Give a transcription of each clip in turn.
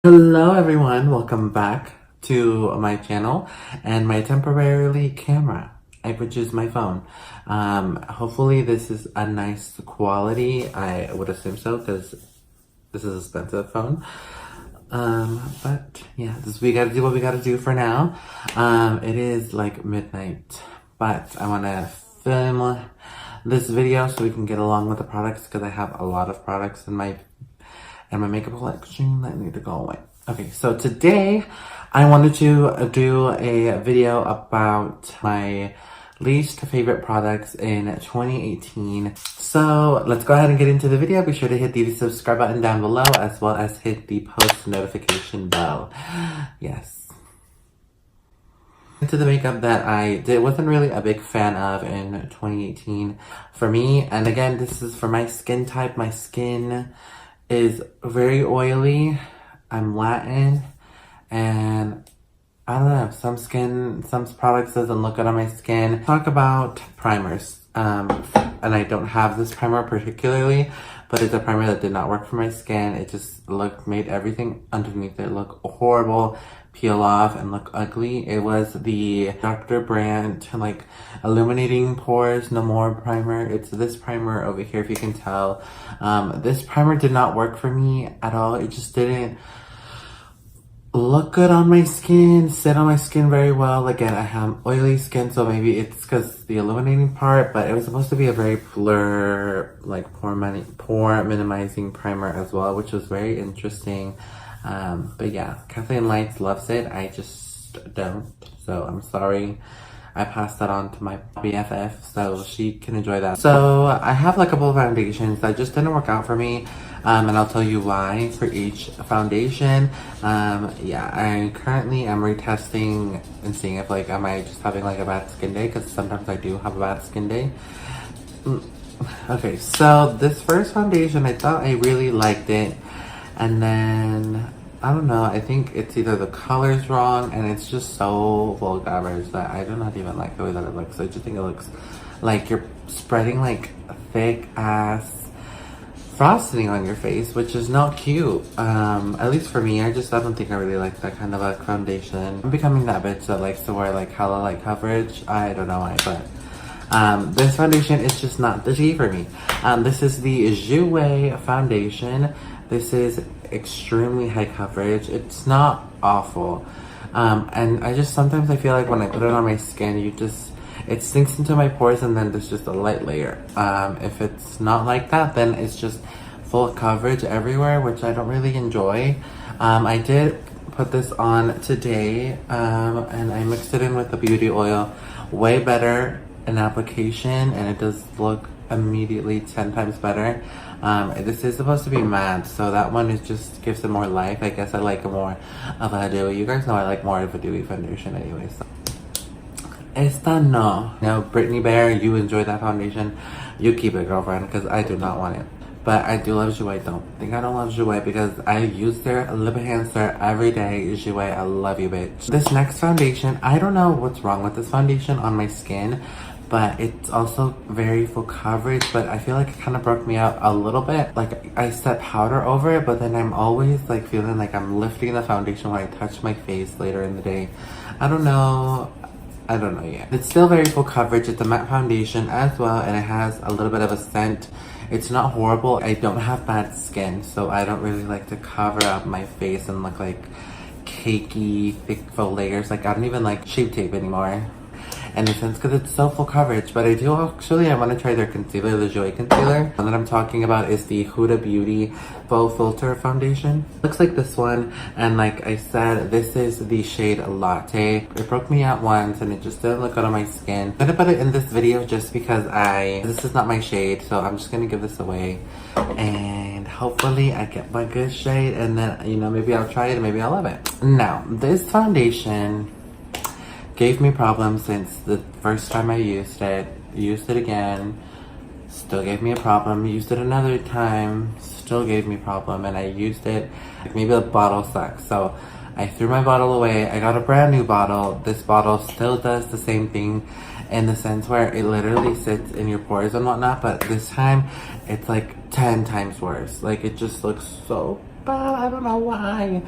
Hello everyone, welcome back to my channel and my temporarily camera, which is my phone. Hopefully this is a nice quality. I would assume so because this is an expensive phone. But yeah, we gotta do what we gotta do for now. It is like midnight, but I wanna film this video so we can get along with the products because I have a lot of products in my makeup collection that need to go away. Okay, so today I wanted to do a video about my least favorite products in 2018. So let's go ahead and get into the video. Be sure to hit the subscribe button down below as well as hit the post notification bell. Yes. Into the makeup that I wasn't really a big fan of in 2018 for me. And again, this is for my skin type. My skin is very oily. I'm Latin, and I don't know, some products doesn't look good on my skin. Talk about primers, and I don't have this primer particularly, but it's a primer that did not work for my skin. It just made everything underneath it look horrible, peel off, and look ugly. It was the Dr. Brandt, illuminating pores no more primer. It's this primer over here, if you can tell. This primer did not work for me at all. It just didn't look good on my skin, sit on my skin very well. Again, I have oily skin, so maybe it's because the illuminating part, but it was supposed to be a very pore minimizing primer as well, which was very interesting. But yeah, Kathleen Lights loves it. I just don't, so I'm sorry. I passed that on to my BFF so she can enjoy that. So I have a couple of foundations that just didn't work out for me, and I'll tell you why for each foundation. Yeah, I currently am retesting and seeing if am I just having a bad skin day, because sometimes I do have a bad skin day. Okay, so this first foundation, I thought I really liked it, and then I don't know, I think it's either the color's wrong and it's just so vulgar that I do not even like the way that it looks. I just think it looks like you're spreading thick ass frosting on your face, which is not cute. At least for me, I don't think I really like that kind of a foundation. I'm becoming that bitch that likes to wear hella light coverage. I don't know why, but this foundation is just not the G for me. This is the Jouer foundation. This is extremely high coverage. It's not awful. And sometimes I feel like when I put it on my skin, it sinks into my pores and then there's just a light layer. If it's not like that, then it's just full coverage everywhere, which I don't really enjoy. I did put this on today, and I mixed it in with the beauty oil. Way better in application, and it does look immediately 10 times better. This is supposed to be matte, so that one just gives it more life. I guess I like more of a dewy. You guys know I like more of a dewy foundation anyway. So. Esta no. Now, Brittany Bear, you enjoy that foundation. You keep it, girlfriend, because I do not want it. But I do love Jouer. Don't think I don't love Jouer because I use their lip enhancer every day. Jouer, I love you, bitch. This next foundation, I don't know what's wrong with this foundation on my skin, but it's also very full coverage, but I feel like it kind of broke me out a little bit. I set powder over it, but then I'm always feeling like I'm lifting the foundation when I touch my face later in the day. I don't know yet. It's still very full coverage. It's a matte foundation as well, and it has a little bit of a scent. It's not horrible. I don't have bad skin, so I don't really like to cover up my face and look like cakey, thick faux layers. I don't even like Shape Tape anymore. In a sense, because it's so full coverage. But I want to try their concealer, the Jouer concealer. The one that I'm talking about is the Huda Beauty Faux Filter Foundation. Looks like this one, and like I said, this is the shade Latte. It broke me out once, and it just didn't look good on my skin. I'm gonna put it in this video just because this is not my shade, so I'm just gonna give this away. And hopefully I get my good shade, and then, maybe I'll try it, and maybe I'll love it. Now, this foundation gave me problems since the first time I used it again, still gave me a problem, used it another time, still gave me problem, and I used it, maybe the bottle sucks, so I threw my bottle away. I got a brand new bottle. This bottle still does the same thing in the sense where it literally sits in your pores and whatnot, but this time it's 10 times worse. It just looks so bad. I don't know why.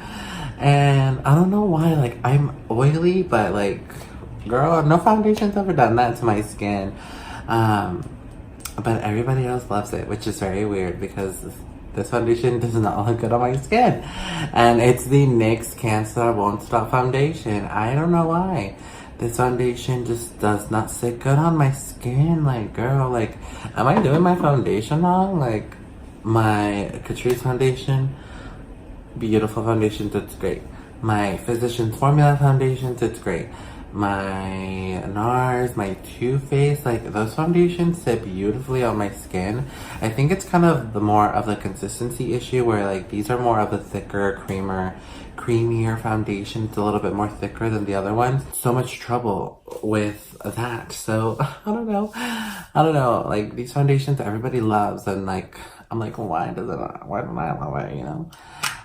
And I don't know why, like, I'm oily, but like, girl, no foundation's ever done that to my skin. But everybody else loves it, which is very weird because this foundation does not look good on my skin. And it's the NYX Can't Stop Won't Stop foundation. I don't know why. This foundation just does not sit good on my skin. Like, girl, like, am I doing my foundation wrong? Like, my Catrice foundation, beautiful foundation, that's great. My Physicians Formula foundation, that's great. My NARS, my Too Faced, like, those foundations sit beautifully on my skin. I think it's kind of the more of the consistency issue where, like, these are more of the thicker, creamier foundation. It's a little bit more thicker than the other ones. So much trouble with that. So, I don't know. Like, these foundations everybody loves, and, like, I'm like, why don't I love it, you know?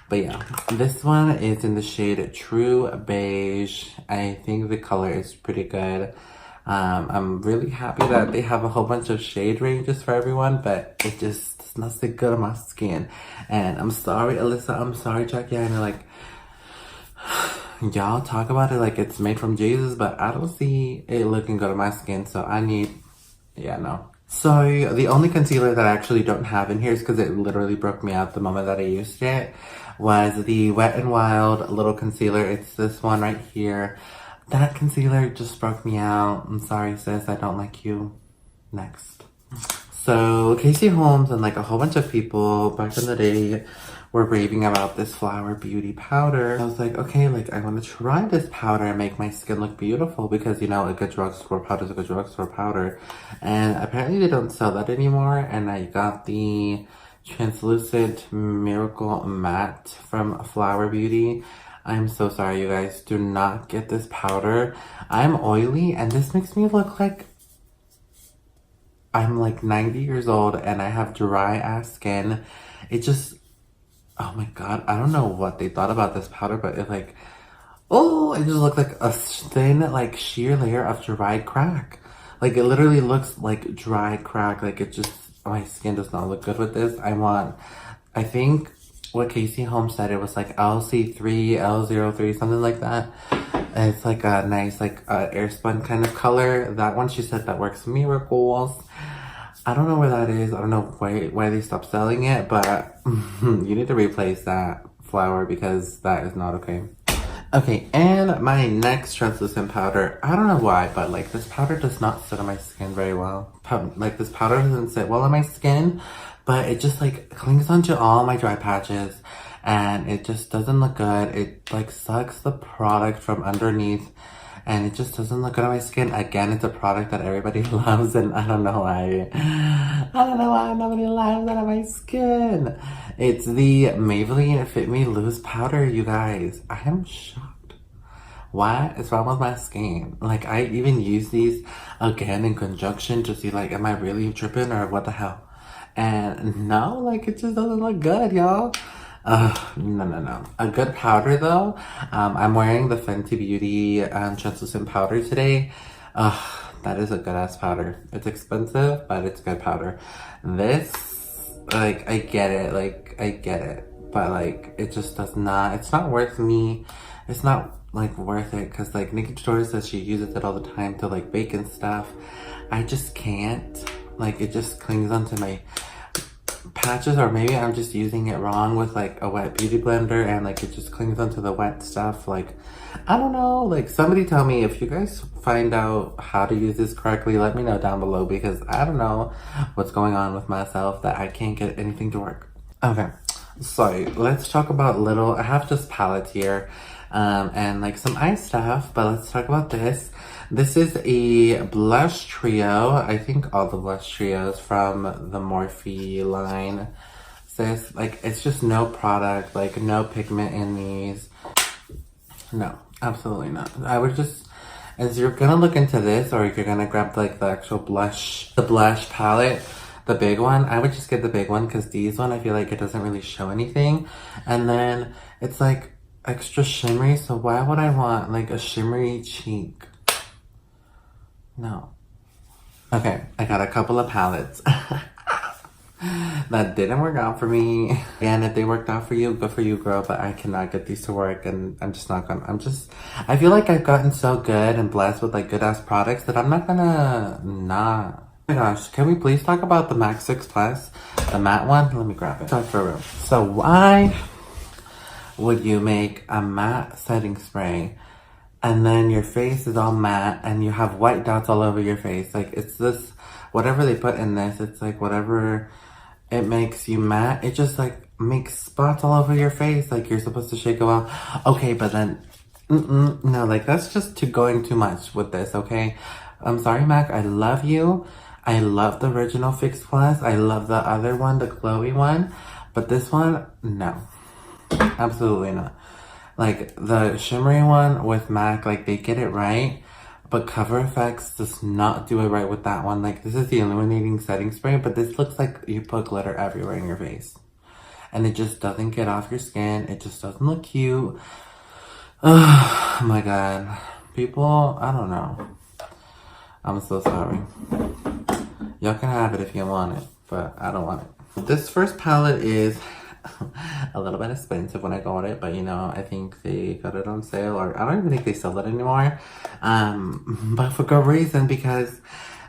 But yeah, this one is in the shade True Beige. I think the color is pretty good. I'm really happy that they have a whole bunch of shade ranges for everyone, but it just does not sit good on my skin. And I'm sorry, Alyssa. I'm sorry, Jackie. I know, like, y'all talk about it like it's made from Jesus, but I don't see it looking good on my skin, so I need, yeah, no. So the only concealer that I actually don't have in here is because it literally broke me out the moment that I used it, was the Wet n Wild little concealer. It's this one right here. That concealer just broke me out. I'm sorry, sis. I don't like you. Next. So Casey Holmes and like a whole bunch of people back in the day were raving about this Flower Beauty powder. I was like, okay, like, I want to try this powder and make my skin look beautiful because, you know, a good drugstore powder is a good drugstore powder. And apparently they don't sell that anymore. And I got the Translucent Miracle Matte from Flower Beauty. I'm so sorry, you guys. Do not get this powder. I'm oily, and this makes me look like I'm like 90 years old and I have dry ass skin. It just, oh my god, I don't know what they thought about this powder, but it like, oh, it just looked like a thin, like, sheer layer of dried crack. Like, it literally looks like dried crack. Like, it just, my skin does not look good with this. I think what Casey Holmes said, it was like LC3, L03, something like that. And it's like a nice, like, airspun kind of color. That one, she said that works miracles. I don't know where that is. I don't know why they stopped selling it, but you need to replace that flower because that is not okay. Okay, and my next translucent powder, I don't know why, but like this powder does not sit on my skin very well. Like this powder doesn't sit well on my skin, but it just like clings onto all my dry patches and it just doesn't look good. It like sucks the product from underneath and it just doesn't look good on my skin. Again, it's a product that everybody loves and I don't know why. I don't know why nobody loves that on my skin. It's the Maybelline Fit Me Loose Powder, you guys. I am shocked. What is wrong with my skin? Like, I even use these again in conjunction to see, like, am I really dripping or what the hell? And no, like, it just doesn't look good, y'all. No. A good powder, though. I'm wearing the Fenty Beauty translucent powder today. That is a good-ass powder. It's expensive, but it's good powder. This, like, I get it. But, like, it just does not, it's not worth me. It's not, like, worth it. Because, like, Nikki Tutorial says she uses it all the time to, like, bake and stuff. I just can't. Like, it just clings onto my patches, or maybe I'm just using it wrong with like a wet beauty blender and like it just clings onto the wet stuff. Like, I don't know, like somebody tell me if you guys find out how to use this correctly. Let me know down below because I don't know what's going on with myself that I can't get anything to work. Okay, so let's talk about I have just palettes here and like some eye stuff, but let's talk about this. This is a blush trio. I think all the blush trios from the Morphe line. Says, like, it's just no product, like, no pigment in these. No, absolutely not. I would just, as you're gonna look into this, or if you're gonna grab, like, the actual blush, the blush palette, the big one, I would just get the big one, because these one, I feel like it doesn't really show anything. And then, it's, like, extra shimmery, so why would I want, like, a shimmery cheek? No. Okay, I got a couple of palettes. that didn't work out for me. And if they worked out for you, good for you, girl, but I cannot get these to work, and I'm just not gonna, I feel like I've gotten so good and blessed with like good ass products that I'm not gonna not. Oh my gosh, can we please talk about the MAC 6 Plus? The matte one? Let me grab it. Talk for real. So why would you make a matte setting spray and then your face is all matte and you have white dots all over your face? Like, it's this, whatever they put in this, it's like whatever it makes you matte, it just like makes spots all over your face. Like, you're supposed to shake it well. Okay, but then, no, like that's just going too much with this, okay? I'm sorry, MAC, I love you. I love the original Fix Plus. I love the other one, the Chloe one. But this one, no. Absolutely not. Like, the shimmery one with MAC, like, they get it right. But Cover FX does not do it right with that one. Like, this is the illuminating setting spray, but this looks like you put glitter everywhere in your face. And it just doesn't get off your skin. It just doesn't look cute. Oh my god. People, I don't know. I'm so sorry. Y'all can have it if you want it, but I don't want it. This first palette is a little bit expensive when I got it, but you know, I think they got it on sale, or I don't even think they sell it anymore. But for good reason, because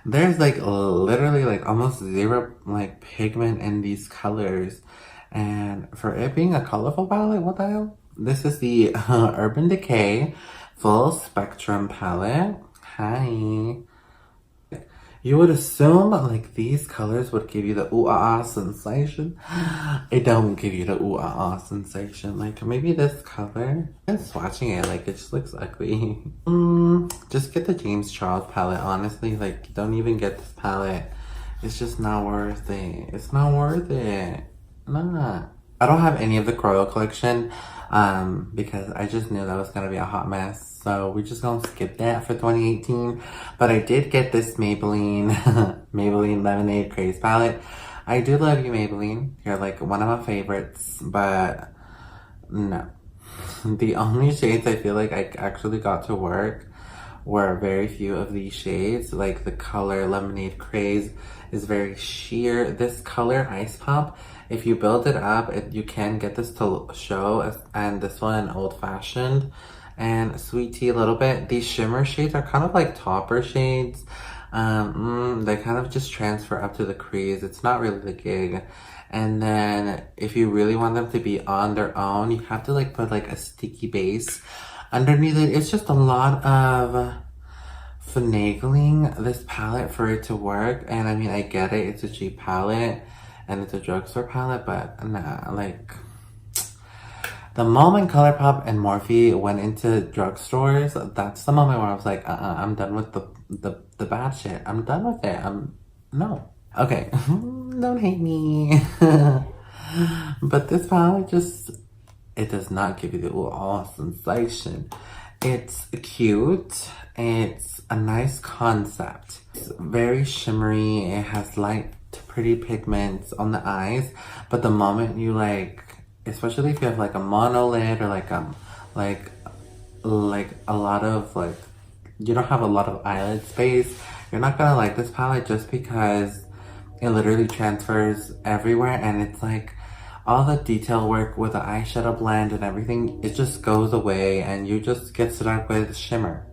there's like literally like almost zero like pigment in these colors. And for it being a colorful palette, what the hell? This is the Urban Decay Full Spectrum palette. Hi. You would assume like these colors would give you the ooh-ah-ah sensation. It don't give you the ooh-ah-ah sensation. Like, maybe this color, just swatching it, like, it just looks ugly. Just get the James Charles palette, honestly. Like, don't even get this palette. It's just not worth it. It's not worth it. Nah. I don't have any of the Croyle collection because I just knew that was going to be a hot mess. So we're just going to skip that for 2018. But I did get this Maybelline Maybelline Lemonade Craze palette. I do love you, Maybelline. You're like one of my favorites. But no. The only shades I feel like I actually got to work were very few of these shades. Like the color Lemonade Craze is very sheer. This color Ice Pop, if you build it up, you can get this to show, and this one Old Fashioned and Sweet Tea a little bit. These shimmer shades are kind of like topper shades. They kind of just transfer up to the crease. It's not really the gig. And then if you really want them to be on their own, you have to like put like a sticky base underneath it. It's just a lot of finagling this palette for it to work. And I mean, I get it, it's a cheap palette and it's a drugstore palette, but nah, like the moment ColourPop and Morphe went into drugstores, that's the moment where I was like, I'm done with the bad shit. I'm done with it. No. Okay, don't hate me. But this palette just, it does not give you the ooh-ah sensation. It's cute. It's a nice concept. It's very shimmery. It has light to pretty pigments on the eyes. But the moment you like, especially if you have like a monolid or like a lot of like, you don't have a lot of eyelid space, you're not gonna like this palette just because it literally transfers everywhere, and it's like all the detail work with the eyeshadow blend and everything, it just goes away and you just get stuck with shimmer.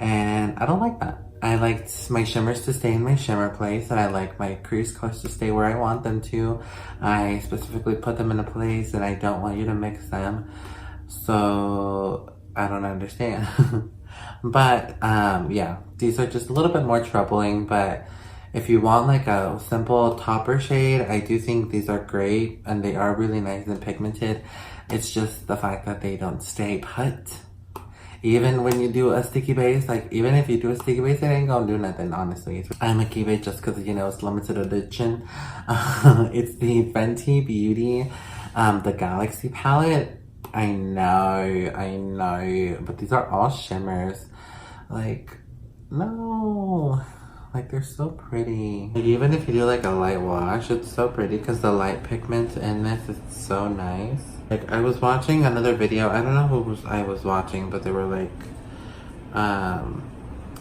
And I don't like that. I like my shimmers to stay in my shimmer place, and I like my crease colors to stay where I want them to. I specifically put them in a place and I don't want you to mix them. So I don't understand. But yeah, these are just a little bit more troubling, but if you want like a simple topper shade, I do think these are great and they are really nice and pigmented. It's just the fact that they don't stay put. Even when you do a sticky base, like even if you do a sticky base, it ain't gonna do nothing, honestly. I'm gonna keep it just because, you know, it's limited edition. It's the Fenty Beauty, the Galaxy palette. I know, but these are all shimmers. Like, no. Like, they're so pretty. Like, even if you do like a light wash, it's so pretty because the light pigment in this is so nice. Like, I was watching another video, I don't know who I was watching, but they were like,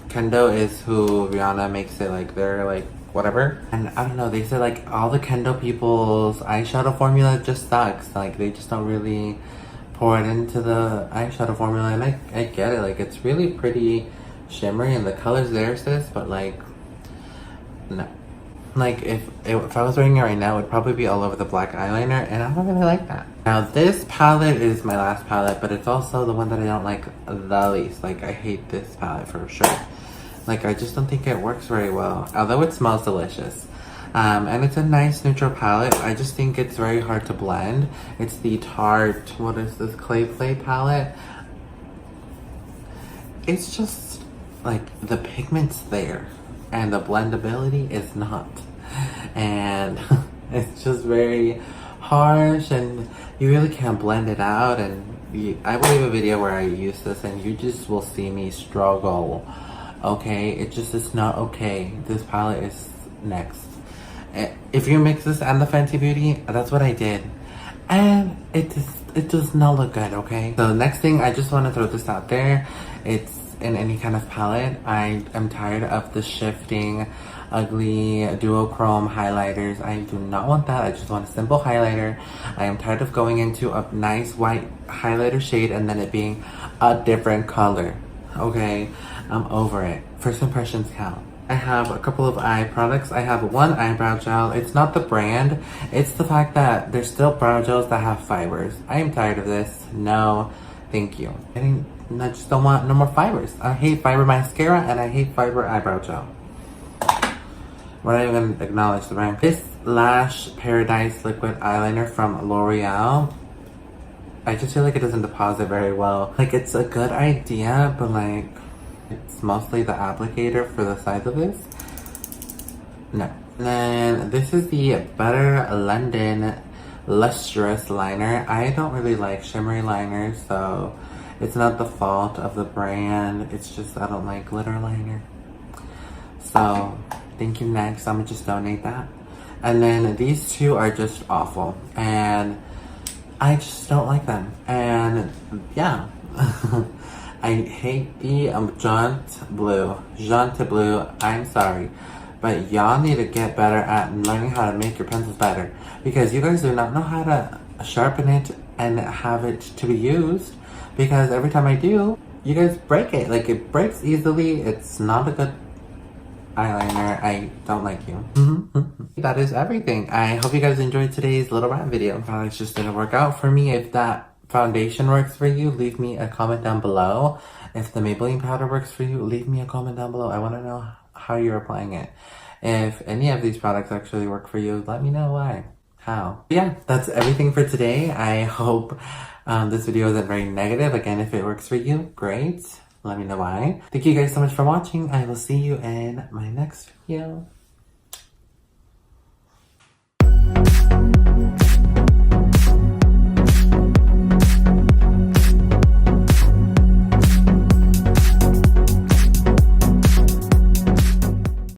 Kendo is who Rihanna makes it like their like whatever. And I don't know, they said like all the Kendo people's eyeshadow formula just sucks. Like they just don't really pour it into the eyeshadow formula, and I get it. Like it's really pretty shimmery and the color's there, sis, but like, no. Like if I was wearing it right now, it would probably be all over the black eyeliner, and I don't really like that. Now this palette is my last palette, but it's also the one that I don't like the least. Like I hate this palette for sure. Like I just don't think it works very well, although it smells delicious. And it's a nice neutral palette. I just think it's very hard to blend. It's the Tarte, what is this, Clay Play palette. It's just like the pigment's there and the blendability is not. And it's just very harsh and you really can't blend it out. And I will leave a video where I use this and you just will see me struggle. Okay, it just is not okay. This palette is next. If you mix this and the Fenty Beauty, that's what I did. And it does not look good, okay? So the next thing, I just want to throw this out there. It's in any kind of palette. I am tired of the shifting, ugly duochrome highlighters. I do not want that. I just want a simple highlighter. I am tired of going into a nice white highlighter shade and then it being a different color, okay? I'm over it. First impressions count. I have a couple of eye products. I have one eyebrow gel. It's not the brand. It's the fact that there's still brow gels that have fibers. I am tired of this. No, thank you. I just don't want no more fibers. I hate fiber mascara and I hate fiber eyebrow gel. We're not even going to acknowledge the brand. This Lash Paradise liquid eyeliner from L'Oreal, I just feel like it doesn't deposit very well. Like it's a good idea, but like it's mostly the applicator for the size of this. No. And then this is the Better London Lustrous Liner. I don't really like shimmery liners, so it's not the fault of the brand. It's just I don't like glitter liner. So thank you, next. I'm gonna just donate that. And then these two are just awful. And I just don't like them. And yeah. I hate the Jaunt Blue. I'm sorry, but y'all need to get better at learning how to make your pencils better, because you guys do not know how to sharpen it and have it to be used, because every time I do, you guys break it. Like it breaks easily. It's not a good eyeliner. I don't like you. That is everything. I hope you guys enjoyed today's little rant video. Products just didn't work out for me. If that foundation works for you, leave me a comment down below. If the Maybelline powder works for you, leave me a comment down below. I want to know how you're applying it. If any of these products actually work for you, let me know why. How. Yeah, that's everything for today. I hope this video isn't very negative. Again, if it works for you, great. Let me know why. Thank you guys so much for watching. I will see you in my next video.